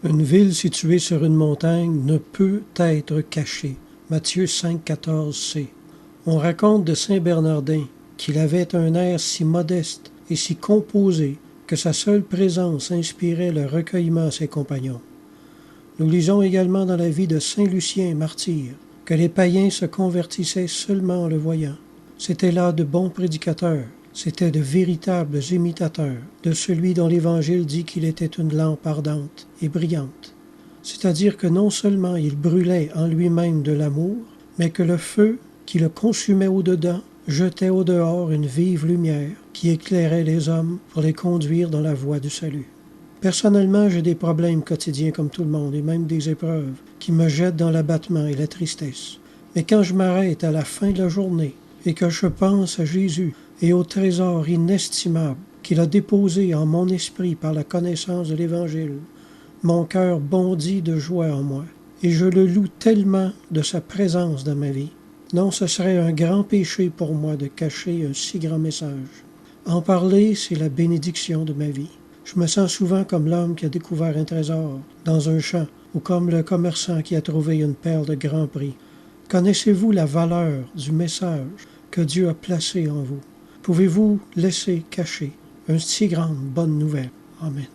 Une ville située sur une montagne ne peut être cachée. Matthieu 5, 14c. On raconte de Saint Bernardin qu'il avait un air si modeste et si composé que sa seule présence inspirait le recueillement à ses compagnons. Nous lisons également dans la vie de Saint Lucien, martyr, que les païens se convertissaient seulement en le voyant. C'étaient là de bons prédicateurs, c'étaient de véritables imitateurs de celui dont l'Évangile dit qu'il était une lampe ardente et brillante. C'est-à-dire que non seulement il brûlait en lui-même de l'amour, mais que le feu qui le consumait au-dedans jetait au-dehors une vive lumière qui éclairait les hommes pour les conduire dans la voie du salut. Personnellement, j'ai des problèmes quotidiens comme tout le monde, et même des épreuves qui me jettent dans l'abattement et la tristesse. Mais quand je m'arrête à la fin de la journée et que je pense à Jésus et au trésor inestimable qu'il a déposé en mon esprit par la connaissance de l'Évangile, mon cœur bondit de joie en moi, et je le loue tellement de sa présence dans ma vie. Non, ce serait un grand péché pour moi de cacher un si grand message. En parler, c'est la bénédiction de ma vie. Je me sens souvent comme l'homme qui a découvert un trésor dans un champ, ou comme le commerçant qui a trouvé une perle de grand prix. Connaissez-vous la valeur du message que Dieu a placé en vous? Pouvez-vous laisser cacher une si grande bonne nouvelle? Amen.